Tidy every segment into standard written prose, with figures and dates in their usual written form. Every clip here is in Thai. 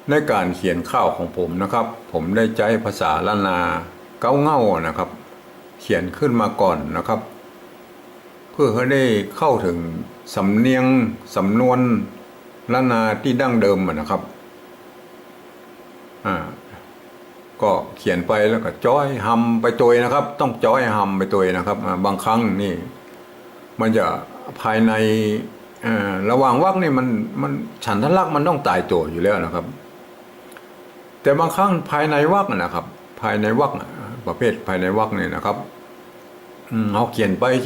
ในการเขียนข้าวของผมนะครับผมได้ใช้ภาษาล้านนาเก้าเง่านะครับเขียนขึ้นมาก่อนนะครับเพื่อให้ได้เข้าถึงสำเนียงสำนวนล้านนาที่ดั้งเดิมนะครับก็เขียนไปแล้วก็จ้อยฮัมไปตัวนะครับต้องจ้อยฮัมไปตัวนะครับบางครั้งนี่มันจะภายในระหว่างวรรคนี่มันฉันทลักษณ์มันต้องตายตัวอยู่แล้วนะครับแต่บางครั้งภายในวรรคนะครับภายในวรรคประเภทภายในวรรคนี่นะครับเอาเขียนไปเ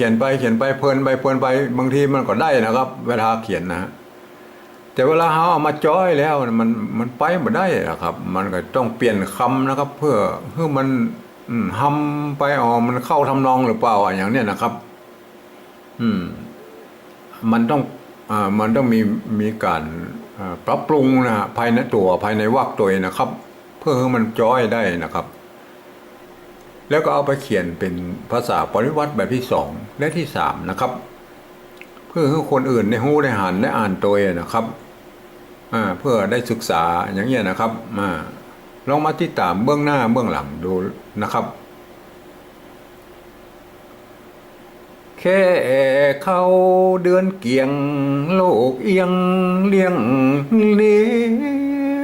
พลินไปบางทีมันก็ได้นะครับเวลาเขียนนะแต่เวลาเขาเอามาจ้อยแล้วมันไปไม่ได้นะครับมันก็ต้องเปลี่ยนคำนะครับเพื่อให้มันฮัมไปมันเข้าทำนองหรือเปล่าอย่างเนี้ยนะครับมันต้องมีการปรับปรุงนะภายในวรรคตัวนะครับเพื่อให้มันจ้อยได้นะครับแล้วก็เอาไปเขียนเป็นภาษาปริวัติแบบที่2และที่3นะครับเพื่อให้คนอื่นได้รู้ได้อ่านตัวนะครับเพื่อได้ศึกษาอย่างเงี้ยนะครับลองมาติดตามเบื้องหน้าเบื้องหลังดูนะครับแค่เข้าเดือนเกี่ยงโลกเอียงเลี้ยงเลี้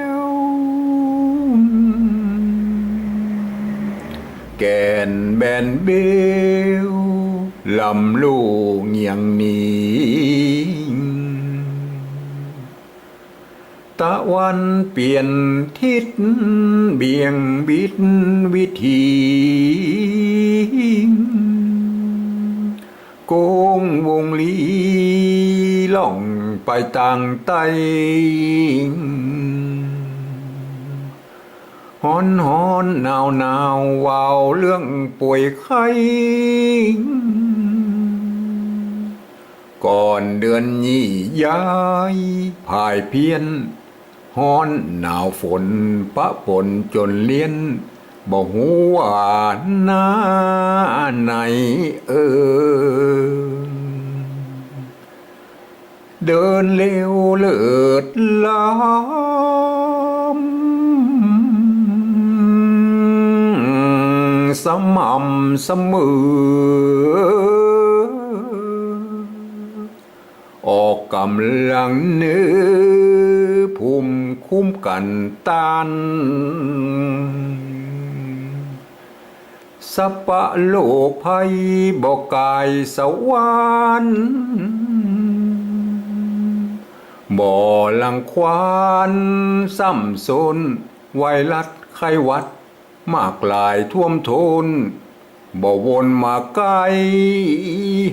ยวแกนแบนเบลลำลูเงียงนี้ตะวันเปลี่ยนทิศเบี่ยงบิดวิถีโกงวงลีล่องไปต่างไตฮอนหนาววาวเรื่องป่วยไข้ก่อนเดือนยี่ย้ายพายเพี้ยนฮ้อนหนาวฝนปะปนจนเลี้ยนบ่หูว่าหน้าไหนเดินเร็วเลิศล้ำสม่ำเสมอออกกำลังเนื้อภูมิคุ้มกันต้านสัพพะโลกภัยบอกกายสวรรค์บ่ลังควานซ้ำซนไวรัสไข้หวัดมากลายท่วมทนบ่วนมาไกล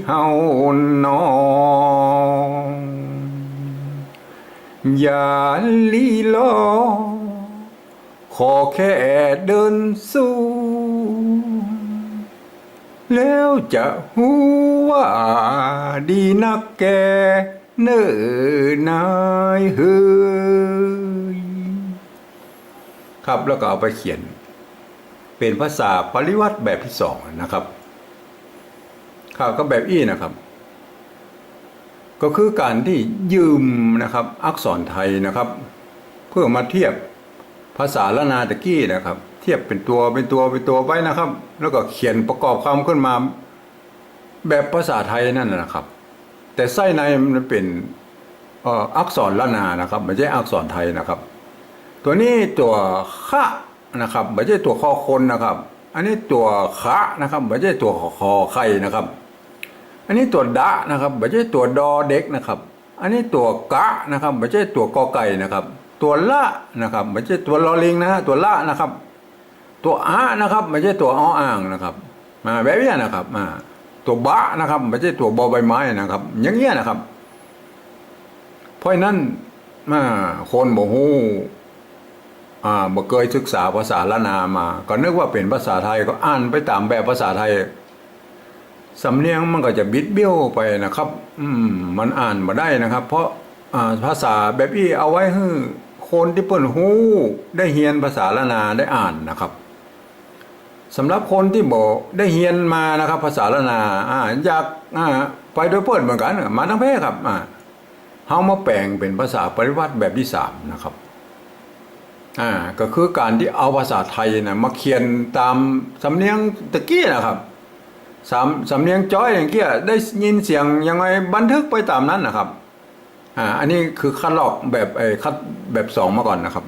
เฮานองอย่าลีลอขอแค่เดินสู้แล้วจะหูว่าดีนักแกเนิ่นายเฮ้ยครับแล้วก็เอาไปเขียนเป็นภาษาปริวัติแบบที่2นะครับก็แบบอี้นะครับก็คือการที่ยืมนะครับอักษรไทยนะครับเพื่อมาเทียบภาษาละนาตะกี้นะครับเทียบเป็นตัวไว้นะครับแล้วก็เขียนประกอบคำขึ้นมาแบบภาษาไทยนั่นนะครับแต่ไส้ในมันเป็นอักษรละนานะครับไม่ใช่อักษรไทยนะครับตัวนี้ตัวคะนะครับไม่ใช่ตัวคอคนนะครับอันนี้ตัวคะนะครับไม่ใช่ตัวคอไข่นะครับอันนี้ตัวดะนะครับไม่ใช่ตัวดอเด็กนะครับอันนี้ตัวกะนะครับไม่ใช่ตัวกอไก่นะครับตัวละนะครับไม่ใช่ตัวลอลิงนะฮะตัวละนะครับตัวอะนะครับไม่ใช่ตัวอ้ออ่างนะครับแบบนี้นะครับตัวบะนะครับไม่ใช่ตัวบอใบไม้นะครับอย่างเงี้ยนะครับเพราะนั้นคนบ่ฮู้บ่เคยศึกษาภาษาละนามาก็นึกว่าเป็นภาษาไทยก็อ่านไปตามแบบภาษาไทยสำเนียงมันก็จะบิดเบี้ยวไปนะครับมันอ่านมาได้นะครับเพราะภาษาแบบนี้เอาไว้ให้คนที่เปิ้นฮู้ได้เรียนภาษาละนาได้อ่านนะครับสำหรับคนที่บ่ได้เรียนมานะครับภาษาละนาอยากไปโดยเปิ้นเหมือนกันมาทั้งเพศครับเฮามาแปลงเป็นภาษาปริวัติแบบที่3นะครับ ก็คือการที่เอาภาษาไทยนะมาเขียนตามสำเนียงตะกี้นะครับสำเนียงจ้อยอย่างเงี้ยได้ยินเสียงยังไงบันทึกไปตามนั้นนะครับอันนี้คือคัดลอกแบบคัดแบบสองมาก่อนนะครับ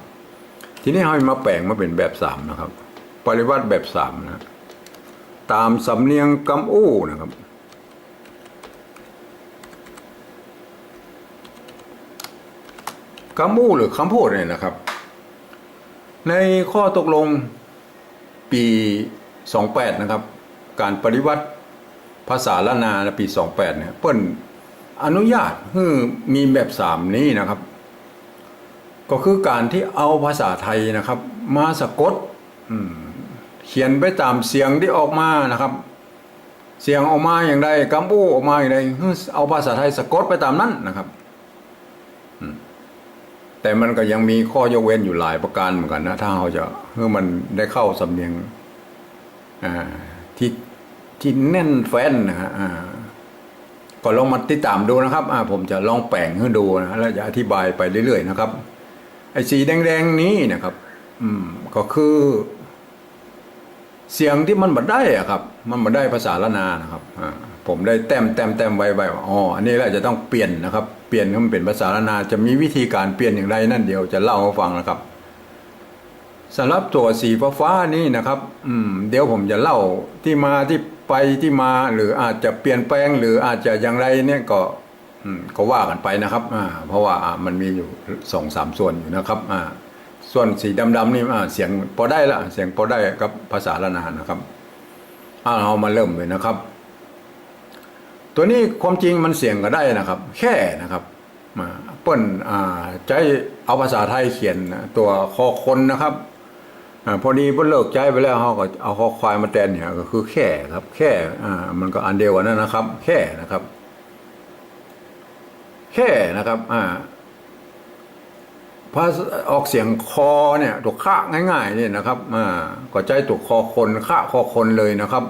ทีนี้เรามาแปลงมาเป็นแบบสามนะครับปริวัติแบบสามนะตามสำเนียงกำอู้นะครับกำอู้หรือคำพูดเนี่ยนะครับในข้อตกลงปี28นะครับการปฏิวัติภาษาล้านนาในปี28เนี่ยเปิ้นอนุญาตให้มีแบบสามนี้นะครับก็คือการที่เอาภาษาไทยนะครับมาสะกดเขียนไปตามเสียงที่ออกมานะครับเสียงออกมาอย่างใดกำอู้ออกมาอย่างใดเอาภาษาไทยสะกดไปตามนั้นนะครับแต่มันก็ยังมีข้อยกเว้นอยู่หลายประการเหมือนกันนะถ้าเราจะเพื่อมันได้เข้าสำเนียงที่แน่นแฟ้นนะฮะก็ลองมาติดตามดูนะครับผมจะลองแปลงให้ดูนะแล้วจะอธิบายไปเรื่อยๆนะครับไอ้สีแดงๆนี้นะครับก็คือเสียงที่มันบัดได้อะครับมันบัดได้ภาษาละนานะครับผมได้แต้มไว้อันนี้แหละจะต้องเปลี่ยนนะครับเปลี่ยนให้มันเป็นภาษาละนาจะมีวิธีการเปลี่ยนอย่างไรนั่นเดียวจะเล่าให้ฟังนะครับสำหรับตัวสีฟ้านี่นะครับเดี๋ยวผมจะเล่าที่มาที่ไปที่มาหรืออาจจะเปลี่ยนแปลงหรืออาจจะอย่างไรเนี่ยก็ว่ากันไปนะครับเพราะว่ามันมีอยู่2-3ส่วนอยู่นะครับส่วนสีดำๆนี่เสียงพอได้ละเสียงพอได้กับภาษาละนานะครับเอามาเริ่มเลยนะครับตัวนี้ความจริงมันเสียงก็ได้นะครับแค่นะครับเปิ้นใจเอาภาษาไทยเขียนตัวคอคนนะครับพอดีเพิ่นเลิกใจไปแล้วเขาก็เอาคอควายมาแทนเนี่ยก็คือแค่ครับแค่มันก็อันเดียวกันนั่นนะครับแค่นะครับแค่นะครับพอออกเสียงคอเนี่ยตัวค่าง่ายๆเนี่ยนะครับก็ใจตัวคอคนค่าคอคนเลยนะครับ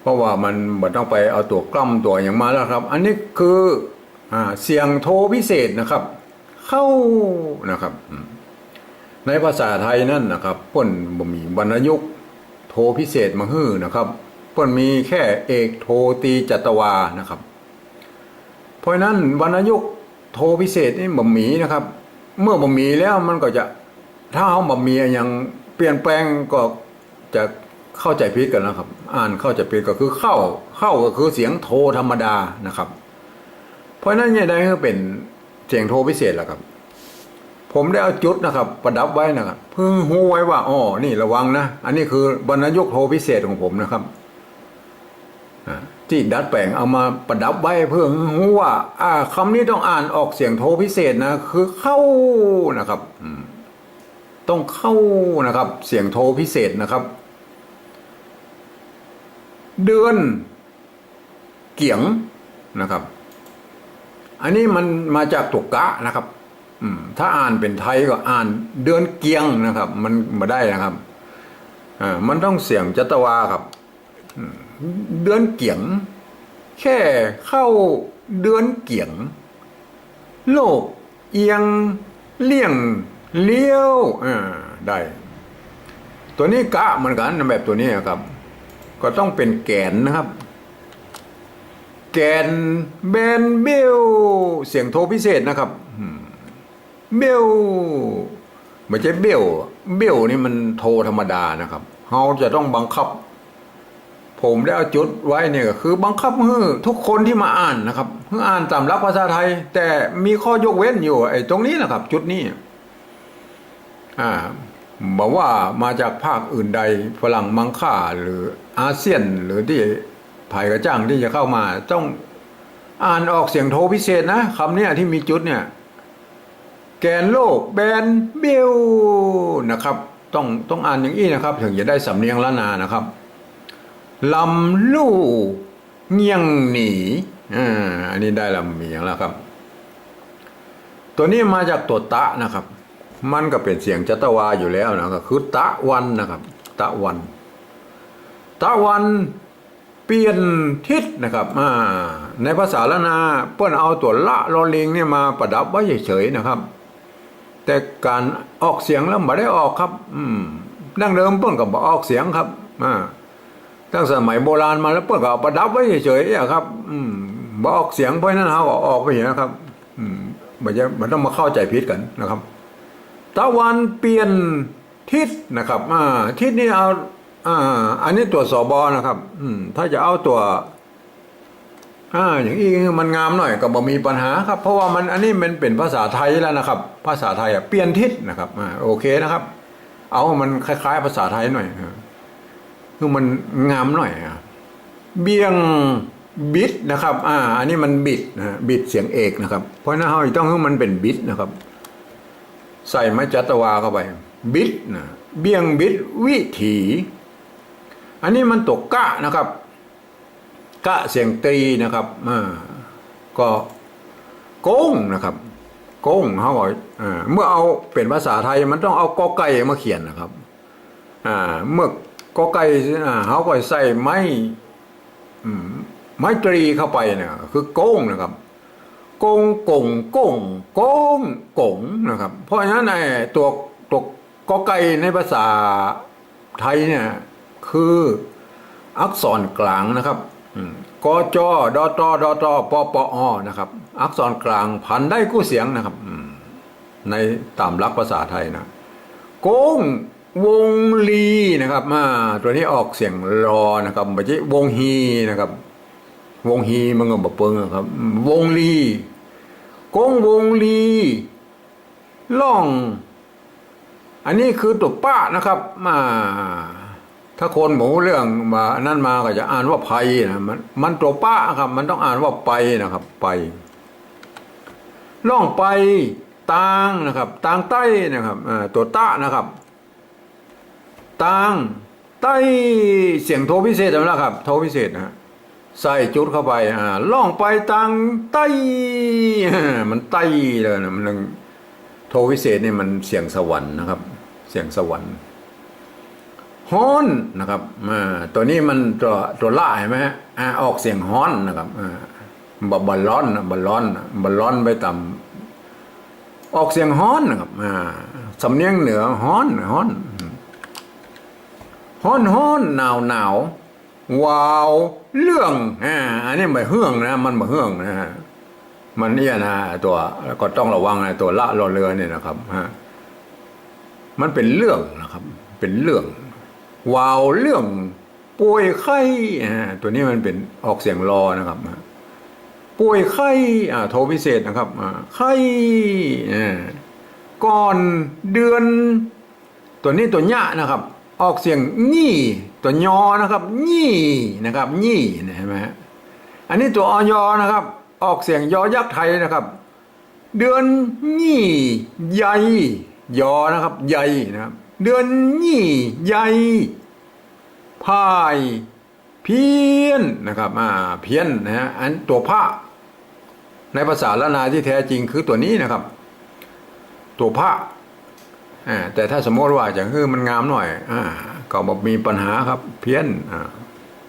เพราะว่ามันต้องไปเอาตัวกล้ำตัวอย่างมาแล้วครับอันนี้คือเสียงโทพิเศษนะครับเข้านะครับในภาษาไทยนั่นนะครับเปิ้นบ่มีวรรณยุกต์โทพิเศษมาฮื้อนะครับเปิ้นมีแค่เอกโทตีจัตวานะครับเพราะนั้นวรรณยุกต์โทพิเศษนี่บ่มีนะครับเมื่อบ่มีแล้วมันก็จะถ้าเอาบ่มีอย่างเปลี่ยนแปลงก็จะเข้าใจผิดกันนะครับเข้าใจผิดก็คือเข้าก็คือเสียงโทธรรมดานะครับเพราะนั้นเนี่ยได้ก็เป็นเสียงโทพิเศษแหละครับผมได้เอาจุดนะครับประดับไว้นะครับเพิ่งหูไว้ว่านี่ระวังนะอันนี้คือบรรณยุกต์โทพิเศษของผมนะครับที่ดัดแปลงเอามาประดับไว้เพื่อหูว่าคำนี้ต้องอ่านออกเสียงโทพิเศษนะคือเข้านะครับต้องเข้านะครับเสียงโทพิเศษนะครับเดือนเกียงนะครับอันนี้มันมาจากตุกกะนะครับถ้าอ่านเป็นไทยก็อ่านเดือนเกียงนะครับมันมาได้นะครับมันต้องเสียงจัตวาครับเดือนเกียงแค่เข้าเดือนเกียงโลกเอียงเลี่ยงเลี้ยวได้ตัวนี้กะเหมือนกันแบบตัวนี้ครับก็ต้องเป็นแกนนะครับแกนเบนเบลเสียงโทพิเศษนะครับเบลไม่ใช่เบลนี่มันโทธรรมดานะครับเราจะต้องบังคับผมได้เอาจุดไว้เนี่ยก็คือบังคับให้ทุกคนที่มาอ่านนะครับเพื่ออ่านตามหลักภาษาไทยแต่มีข้อยกเว้นอยู่ตรงนี้นะครับจุดนี้บอกว่ามาจากภาคอื่นใดฝรั่งมังค่าหรืออาเซียนหรือที่ภายกระจ้างที่จะเข้ามาต้องอ่านออกเสียงโทพิเศษนะคำนี้ที่มีจุดเนี่ยแกนโลกแบนเบลนะครับต้องอ่านอย่างนี้นะครับถึงจะได้สำเนียงล้านนานะครับลำลู่เงียงหนีอันนี้ได้ลำมีอย่างแล้วครับตัวนี้มาจากตัวตะนะครับมันก็เป็นเสียงจัตวาอยู่แล้วนะก็คือตะวันนะครับตะวันเปลี่ยนทิศนะครับในภาษาละนาเปิ้นเอาตัวละลอลิงเนี่ยมาประดับไว้เฉยๆนะครับ แต่การออกเสียงแล้วไม่ได้ออกครับดั้งเดิมเปิ้นก็บ่ออกเสียงครับตั้งสมัยโบราณมาแล้วเปิ้นก็เอาประดับไว้เฉยๆครับบ่ออกเสียงเพราะฉะนั้นเขาก็ออกไปอย่างนะครับมันต้องมาเข้าใจผิดกันนะครับตะวันเปลี่ยนทิศนะครับทิศนี่เอาอันนี้ตัวสบนะครับถ้าจะเอาตัวอย่างอีมันงามหน่อยก็บ่มีปัญหาครับเพราะว่ามันอันนี้มันเป็นภาษาไทยแล้วนะครับภาษาไทยเปลี่ยนทิศนะครับโอเคนะครับเอามันคล้ายๆภาษาไทยหน่อยคือมันงามหน่อยเบี่ยงบิดนะครับอันนี้มันบิดบิดเสียงเอกนะครับเพราะนั้นเราต้องให้มันเป็นบิดนะครับใส่ไม้จัตวาเข้าไปบิดนะเบี่ยงบิดวิถีอันนี้มันตกกะนะครับกะเสียงตรีนะครับก็โก้งนะครับโก้งเขาบอกเมื่อเอาเป็นภาษาไทยมันต้องเอากอไก่มาเขียนนะครับเมื่อกอไก่เขาก็ใส่ไม้ตรีเข้าไปเนี่ยคือโก้งนะครับโกงกงโก้งโก้งกงนะครับเพราะฉะนั้นตัวกอไก่ในภาษาไทยเนี่ยคืออักษรกลางนะครับกจดตดตปปอนะครับอักษรกลางพันได้กู้เสียงนะครับในตามหลักภาษาไทยนะโก้งวงลีนะครับตัวนี้ออกเสียงรอนะครับไม่ใช่วงฮีนะครับวงฮีมันก็บเปิงครับวงลีโก้งวงลีล่องอันนี้คือตัวป้านะครับถ้าคนหมูเรื่องมานั่นมาก็จะอ่านว่าไพนะมันตัวป้าครับมันต้องอ่านว่าไปนะครับไปล่องไปตางนะครับตางใต้นะครับตัวต้านะครับตางใต้เสียงโทพิเศษแล้วครับโทพิเศษนะใส่จุดเข้าไปล่องไปตางใต้มันใต้เลยนะมันโทพิเศษนี่มันเสียงสวรรค์นะครับเสียงสวรรค์ฮ้อนนะครับตัวนี้มันตัวล่าเห็นไหมฮะออกเสียงฮ้อนนะครับบอลร้อนบอลร้อนไปต่ำออกเสียงฮ้อนนะครับสำเนียงเหนือฮ้อนหนาววาวเรื่องอันนี้ไม่เฮืองนะมันไม่เฮืองนะฮะมันเนี่ยนะตัวก็ต้องระวังนะตัวละรอเรือเนี่ยนะครับมันเป็นเรื่องนะครับเป็นเรื่องวาวเรื่องป่วยไข้ตัวนี้มันเป็นออกเสียงรอนะครับป่วยไข้โทพิเศษนะครับไข้ก่อนเดือนตัวนี้ตัวญะนะครับออกเสียงงี้ตัวยอนะครับงี้นะครับงี้เห็นไหมฮะอันนี้ตัวอยนะครับออกเสียงยอยักษ์ไทยนะครับเดือนงี้ใหญ่ยอนะครับใหญ่นะครับเดือนงี้ใหญ่พายเพี้ยนนะครับเพี้ยนนะฮะอันตัวพระในภาษาล้านนาที่แท้จริงคือตัวนี้นะครับตัวพระแต่ถ้าสมมติว่าอย่างคือมันงามหน่อยก็บอกมีปัญหาครับเพี้ยน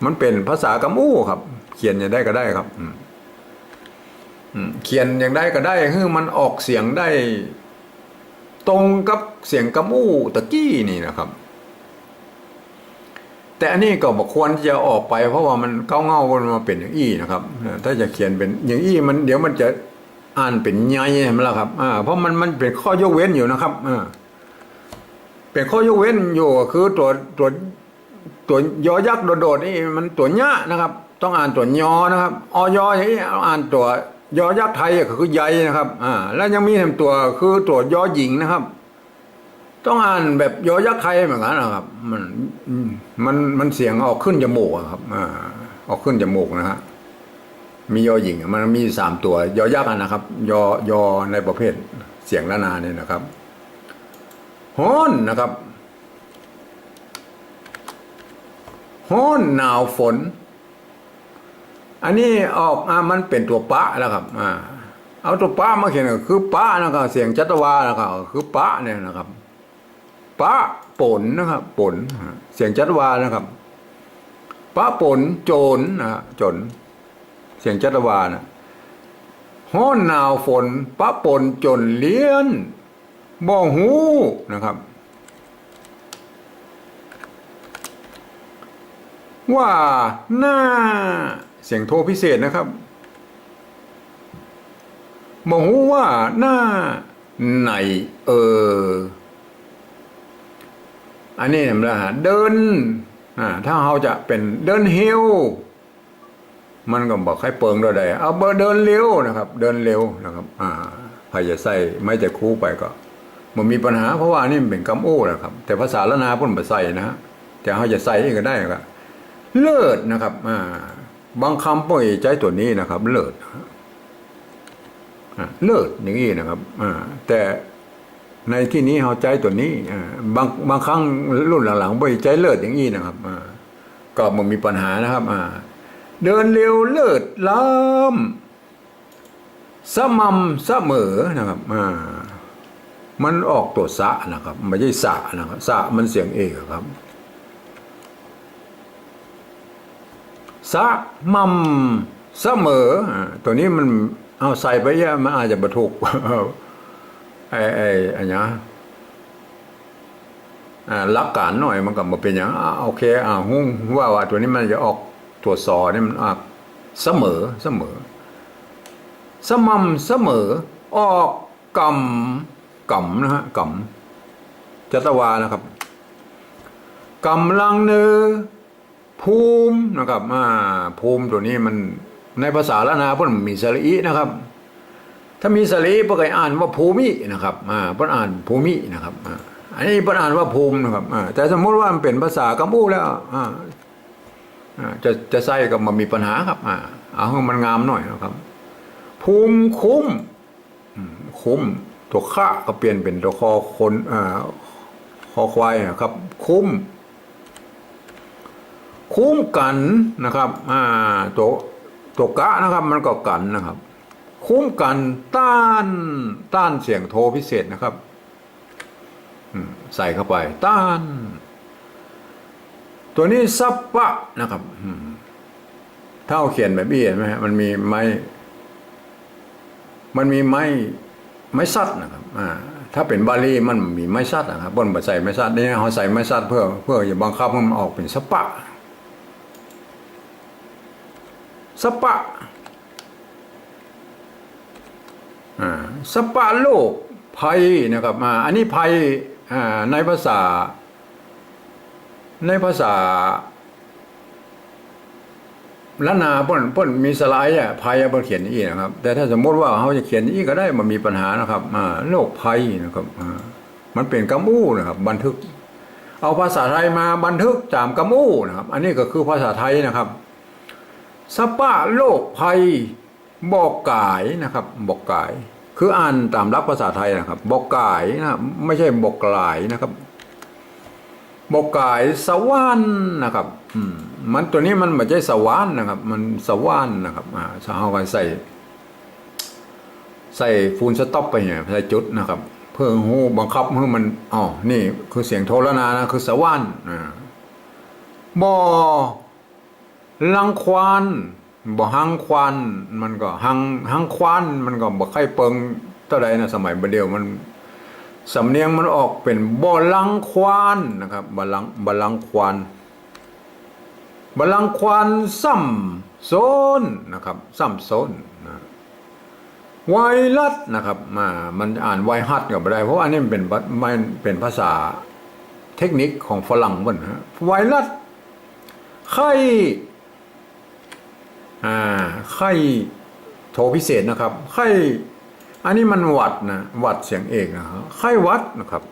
มันเป็นภาษากำอู้ครับเขียนอย่างได้ก็ได้ครับเขียนอย่างได้ก็ได้คือมันออกเสียงได้ตรงกับเสียงกำอู้ตะกี้นี่นะครับแต่อันนี้ก็บอกควรจะออกไปเพราะว่ามันเก้าเงามาเป็นอย่างอี้นะครับถ้าจะเขียนเป็นอย่างอี้มันเดี๋ยวมันจะอ่านเป็นไงใช่ไหมล่ะครับเพราะมันเป็นข้อยกเว้นอยู่นะครับเป็นข้อยกเว้นอยู่คือตัวยอยักษ์โดดๆนี่มันตัวญะนะครับต้องอ่านตัวยอนะครับอยอย่างนี้อ่านตัวยอยักษ์ไทยก็คือใยนะครับแล้วยังมีตัวคือตัวยอหญิงนะครับต้องอ่านแบบยอยักษ์ไทยเหมือนกันนะครับมันเสียงออกขึ้นจมูกครับออกขึ้นจมูกนะฮะมียอหญิงมันมี3ตัวยอยักษ์นะครับยอในประเภทเสียงละนาเนี่ยนะครับฮ้อนนะครับฮ้อนหนาวฝนอันนี้ออกมันเป็นตัวปะแล้วครับเอาตัวปะมาเขียนก็คือปะนะครับเสียงจัตวานะครับคือปะเนี่ยนะครับปะปนนะครับปนเสียงจัตวานะครับปะปนโจรนะจนเสียงจัตวานะฮ้อนหนาวฝนปะปนจนเลี้ยน บ่หูนะครับว่าหน้าเสียงโทพิเศษนะครับบ่หูว่าหน้าไหนอันนี้นะฮะเดินถ้าเราจะเป็นเดินเฮวมันก็บอกให้เปิงเราได้เอาเดินเร็วนะครับเดินเร็วนะครับใครจะใส่ไม่จะคู่ไปก็มันมีปัญหาเพราะว่านี่เป็นคำโอ้นะครับแต่ภาษาละนาพุ่นมาใส่นะฮะแต่เขาจะใส่ก็ได้ก็เลิศนะครับบางคำปล่อยใจตัวนี้นะครับเลิศเลิศอย่างนี้นะครับแต่ในที่นี้เขาใจตัวนี้บางครั้งรุ่นหลังๆปล่อยใจเลิศอย่างนี้นะครับก็มันมีปัญหานะครับเดินเร็วเลิศล้ำสม่ำเสมอนะครับมันออกตัวสะนะครับไม่ใช่สะนะครับสะมันเสียงเอกครับสะม่ำเสมอตัวนี้มันเอาใส่ไปเยอะมันอาจจะบรรทุกอันนี้หลักการหน่อยมันก็มาเป็นอย่างโอเคหุ้งว่าตัวนี้มันจะออกตัวสอเนี่ยมันเสมอสม่ำเสมอออกกำนะฮะกำจัตวานะครับกำลังเนอภูมินะครับภูมิตัวนี้มันในภาษาละนาเพิ่นมีสระอีนะครับถ้ามีสระอีเพิ่นก็อ่านว่าภูมินะครับเพิ่นอ่านภูมินะครับอันนี้เพิ่นอ่านว่าภูมินะครับแต่สมมติว่ามันเป็นภาษากัมพูแล้วจะใส่ก็มันมีปัญหาครับเอาให้มันงามหน่อยนะครับภูมิคุ้มตัวข้าก็เปลี่ยนเป็นตัวคอคนคอควายนะครับคุ้มกันนะครับตัวกะนะครับมันก็กันนะครับคุ้มกันต้านเสียงโทพิเศษนะครับใส่เข้าไปต้านตัวนี้ซับปะนะครับถ้าเอาเขียนแบบนี้เห็นไหมฮะมันมีไม้ซัดนะครับถ้าเป็นบาลีมันมีไม้ซัดนะครับบนใส่ไม้ซัดนี่เขาใส่ไม้ซัดเพื่ออย่าบังคับให้มันออกเป็นซับปะสปะโลกภัยนะครับอันนี้ภัยในภาษาละนาป้นมีสไลด์ภัยป้นเขียนอีกนะครับแต่ถ้าสมมติว่าเขาจะเขียนอีกก็ได้มันมีปัญหานะครับโลกภัยนะครับมันเป็นกำอู้นะครับบันทึกเอาภาษาไทยมาบันทึกจามกำอู้นะครับอันนี้ก็คือภาษาไทยนะครับสปะโลกภัยบอกกายนะครับบอกกายคืออ่านตามหลักภาษาไทยนะครับบอกกายนะไม่ใช่บอกกลายนะครับบอกกายสวรรค์นะครับมันตัวนี้มันไม่ใช่สวรรค์นะครับมันสวรรค์นะครับเอาไปใส่ฟูลสต็อปไปเนี่ยใส่จุดนะครับเพื่อหูบังคับเพื่อมันนี่คือเสียงโทรนานะคือสวรรค์บ่ลังควานบ่หังควานมันก็หังควานมันก็บ่ใครเปิงเท่าใดนะสมัยบัดเดียวมันสำเนียงมันออกเป็นบ่ลังควานนะครับบ่ลังควานซ้ำโซนนะครับซ้ำโซนไวรัสนะครับมันอ่านไวฮัดก็บ่ได้เพราะอันนี้มันเป็นภาษาเทคนิคของฝรั่งเพิ่นไวรัสไข้โทพิเศษนะครับไข้อันนี้มันวัดนะวัดเสียงเอกนะครับไข้วัดนะครับ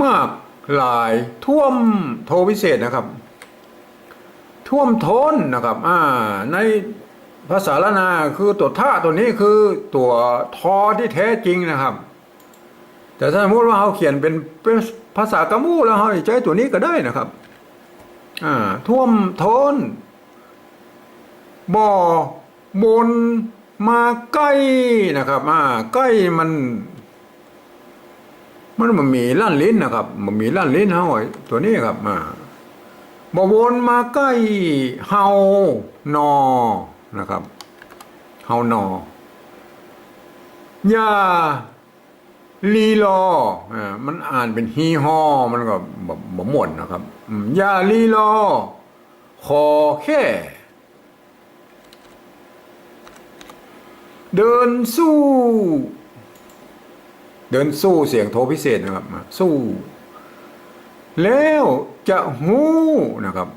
มากลายท่วมโทพิเศษนะครับท่วมท้นนะครับในภาษาละนาคือตัวท่าตัวนี้คือตัวทอที่แท้จริงนะครับแต่ถ้าสมมติว่าเขาเขียนเป็นภาษากะมูแล้วเขาใช้ตัวนี้ก็ได้นะครับท่วมท้นบ่บนมาใกล้นะครับใกล้มันมีลั่นลิ้นนะครับมันมีลั่นลิ้นเฮาตัวนี้ครับบ่วนมาใกล้เฮานอนะครับเฮานอย่า ลีลอมันอ่านเป็นฮีฮอมันก็บ่หมดนะครับอย่าลีลอขอแค่เดินสู้ เดินสู้เสียงโทพิเศษนะครับสู้ แล้วจะหู้นะครับ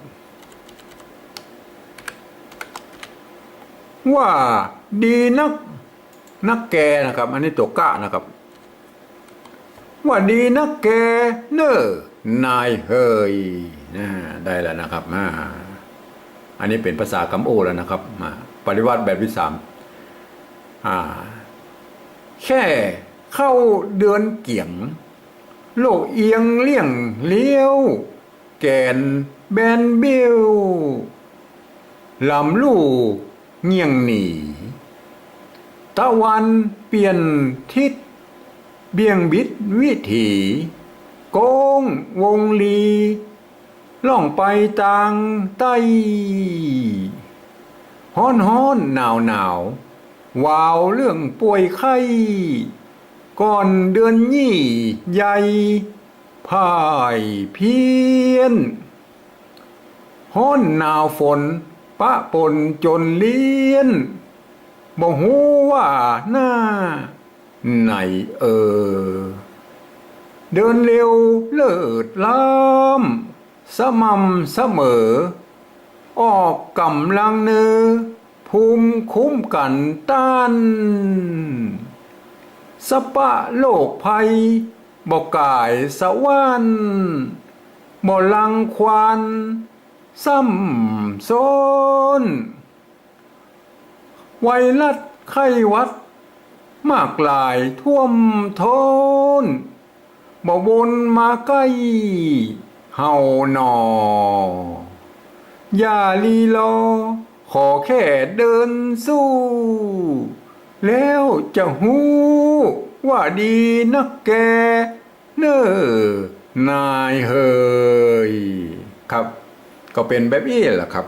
ว่าดีนักแกนะครับ อันนี้ตัวกะนะครับ ว่าดีนักแกเนอนายเฮยได้แล้วนะครับอันนี้เป็นภาษากัมโอแล้วนะครับปฏิวัติแบบที่สามแค่เข้าเดือนเกี่ยงโลกเอียงเลี่ยงเลี้ยวแกนแบนเบี้ยวลำลู่เงียงหนีตะวันเปลี่ยนทิศเบี่ยงบิดวิถีโกงวงลีล่องไปต่างใต้ฮ้อนหนาววาวเรื่องป่วยไข้ก่อนเดือนยี่ใหญ่พ่ายเพี้ยนฮ้อนหนาวฝนปะปนจนเลี้ยนบ่ฮู้ว่าหน้าไหนเดินเร็วเลิศล้ำสม่ำเสมอออกกำลังเนื้อภูมิคุ้มกันต้านสปะโลกภัยบ่กายสวรรค์บ่ลังควานซ้ำซ้อนไวรัสไข้หวัดมากลายท่วมท้นบ่วนมาใกล้เฮาหนออย่าลีลอขอแค่เดินสู้แล้วจะหู้ว่าดีนักแกเน้อนายเฮยครับก็เป็นแบบนี้แหละครับ